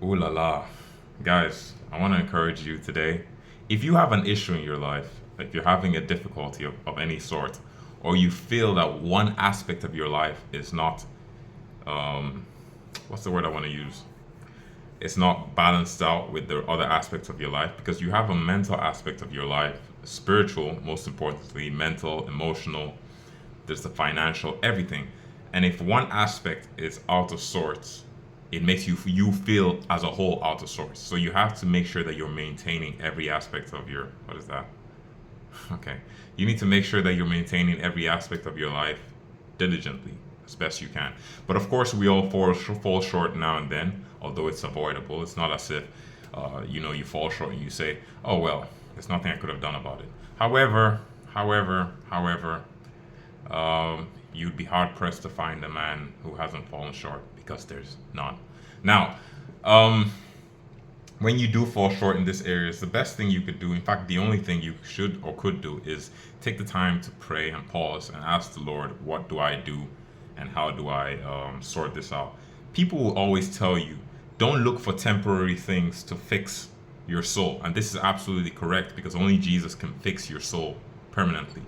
Ooh la la. Guys, I want to encourage you today. If you have an issue in your life, if you're having a difficulty of any sort, or you feel that one aspect of your life is not, um, what's the word I want to use? It's not balanced out with the other aspects of your life because you have a mental aspect of your life, spiritual, most importantly, mental, emotional, there's the financial, everything. And if one aspect is out of sorts, it makes you feel as a whole out of sorts. So you have to make sure that you're maintaining every aspect of your what is that? Okay. You need to make sure that you're maintaining every aspect of your life diligently as best you can. But of course, we all fall short now and then, although it's avoidable. It's not as if, you fall short and you say, oh, well, there's nothing I could have done about it. However, you'd be hard pressed to find a man who hasn't fallen short because there's none. Now, um, when you do fall short in this area, the best thing you could do, in fact, the only thing you should or could do, is take the time to pray and pause and ask the Lord, what do I do and how do I sort this out? People will always tell you, don't look for temporary things to fix your soul. And this is absolutely correct because only Jesus can fix your soul permanently.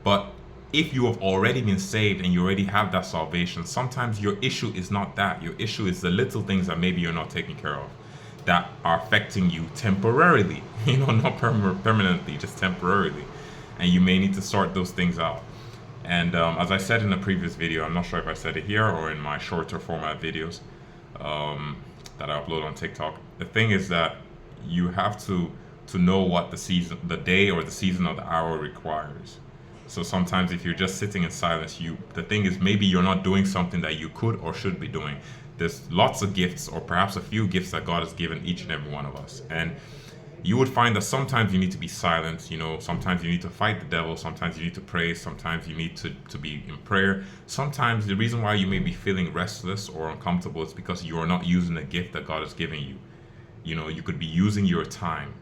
But if you have already been saved and you already have that salvation, sometimes your issue is not that. Your issue is the little things that maybe you're not taking care of that are affecting you temporarily, not permanently, just temporarily. And you may need to sort those things out. And as I said in a previous video, I'm not sure if I said it here or in my shorter format videos that I upload on TikTok. The thing is that you have to know what the season, the day or the season of the hour requires. So sometimes if you're just sitting in silence, the thing is maybe you're not doing something that you could or should be doing. There's lots of gifts or perhaps a few gifts that God has given each and every one of us. And you would find that sometimes you need to be silent, sometimes you need to fight the devil, sometimes you need to pray, sometimes you need to be in prayer. Sometimes the reason why you may be feeling restless or uncomfortable is because you are not using the gift that God has given you. You could be using your time,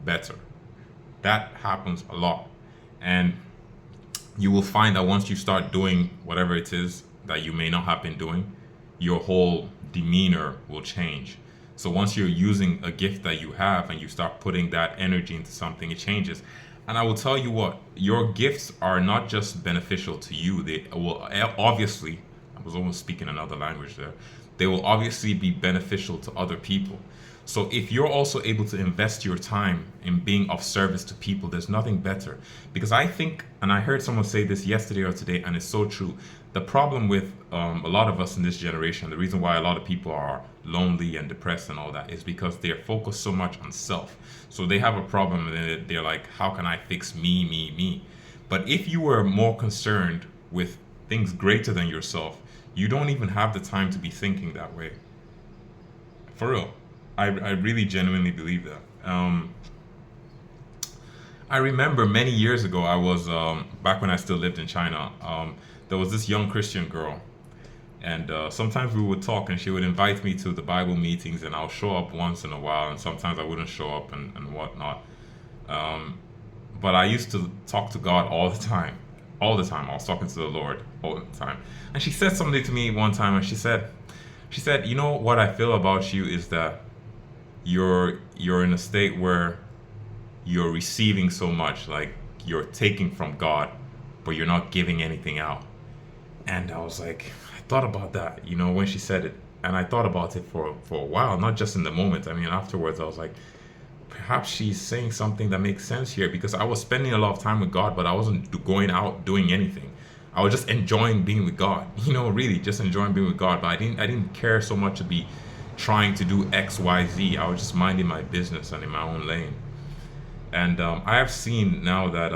better. That happens a lot. And you will find that once you start doing whatever it is that you may not have been doing, your whole demeanor will change. So once you're using a gift that you have and you start putting that energy into something, it changes. And I will tell you what, your gifts are not just beneficial to you. They will obviously, I was almost speaking another language there, they will obviously be beneficial to other people. So if you're also able to invest your time in being of service to people, there's nothing better. Because I think, and I heard someone say this yesterday or today, and it's so true. The problem with a lot of us in this generation, the reason why a lot of people are lonely and depressed and all that, is because they're focused so much on self. So they have a problem and they're like, how can I fix me, me, me? But if you were more concerned with things greater than yourself, you don't even have the time to be thinking that way. For real. I really genuinely believe that. I remember many years ago, I was back when I still lived in China. There was this young Christian girl, and sometimes we would talk, and she would invite me to the Bible meetings, and I'll show up once in a while, and sometimes I wouldn't show up and whatnot. But I used to talk to God all the time, all the time. I was talking to the Lord all the time, and she said something to me one time, and she said, what I feel about you is that you're in a state where you're receiving so much, like you're taking from God, but you're not giving anything out. And I was like, I thought about that, when she said it, and I thought about it for a while, not just in the moment. I mean, afterwards, I was like, perhaps she's saying something that makes sense here because I was spending a lot of time with God, but I wasn't going out doing anything. I was just enjoying being with God, really just enjoying being with God. But I didn't care so much to be trying to do X, Y, Z. I was just minding my business and in my own lane. And I have seen now that,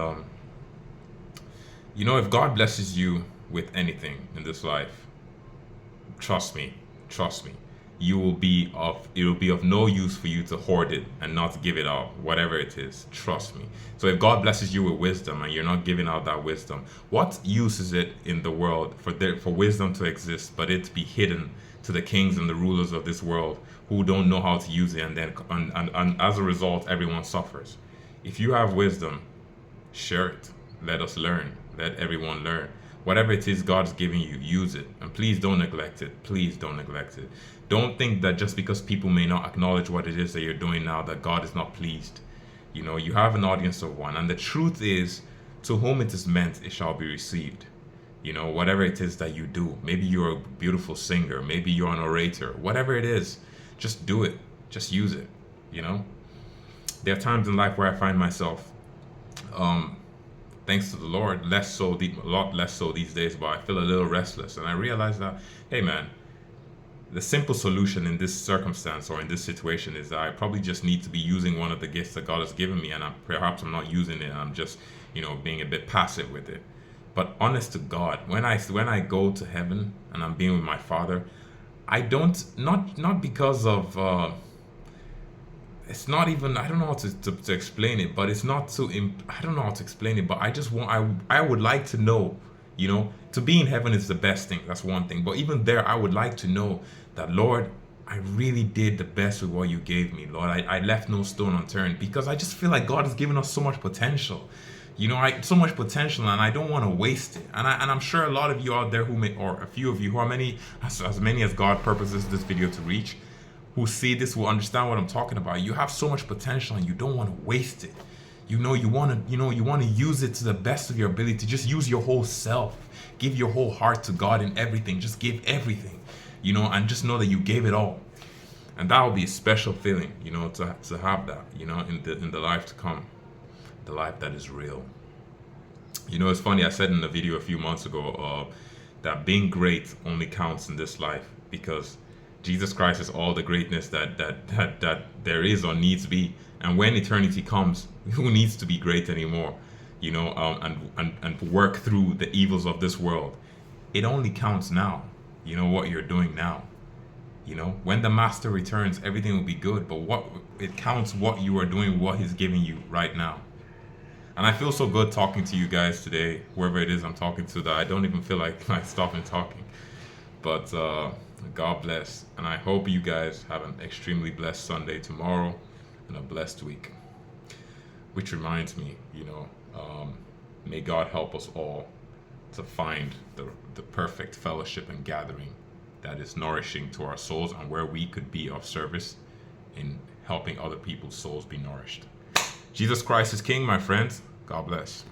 if God blesses you with anything in this life, trust me, trust me, it will be of no use for you to hoard it and not give it out, whatever it is. Trust me. So if God blesses you with wisdom and you're not giving out that wisdom, what use is it in the world for wisdom to exist, but it to be hidden to the kings and the rulers of this world who don't know how to use it, and then and as a result, everyone suffers. If you have wisdom, share it. Let us learn. Let everyone learn. Whatever it is God's giving you, use it. And please don't neglect it. Please don't neglect it. Don't think that just because people may not acknowledge what it is that you're doing now, that God is not pleased. You know, you have an audience of one, and the truth is, to whom it is meant, it shall be received. You know, whatever it is that you do, maybe you're a beautiful singer, maybe you're an orator, whatever it is, just do it, just use it. You know, there are times in life where I find myself, um, thanks to the Lord, less so, a lot less so these days, but I feel a little restless, and I realize that, hey man, the simple solution in this circumstance or in this situation is that I probably just need to be using one of the gifts that God has given me, and perhaps I'm not using it. And I'm just, being a bit passive with it. But honest to God, when I go to heaven and I'm being with my Father, I don't, not because of it's not even, I don't know how to explain it, but it's not too I don't know how to explain it, but I just want, I would like to know, to be in heaven is the best thing. That's one thing. But even there, I would like to know that, Lord, I really did the best with what you gave me, Lord. I left no stone unturned, because I just feel like God has given us so much potential. So much potential, and I don't want to waste it. And I'm sure a lot of you out there who may, or a few of you who are as many as God purposes this video to reach, who see this will understand what I'm talking about. You have so much potential, and you don't want to waste it. You want to use it to the best of your ability. Just use your whole self. Give your whole heart to God in everything. Just give everything, and just know that you gave it all. And that will be a special feeling, to have that, in the life to come, the life that is real. It's funny. I said in a video a few months ago that being great only counts in this life, because Jesus Christ is all the greatness that there is or needs to be. And when eternity comes, who needs to be great anymore? And work through the evils of this world. It only counts now. What you're doing now. When the Master returns, everything will be good. But it counts what you are doing, what He's giving you right now. And I feel so good talking to you guys today, whoever it is I'm talking to, that I don't even feel like stopping talking. But God bless. And I hope you guys have an extremely blessed Sunday tomorrow and a blessed week. Which reminds me, may God help us all to find the perfect fellowship and gathering that is nourishing to our souls, and where we could be of service in helping other people's souls be nourished. Jesus Christ is King, my friends. God bless.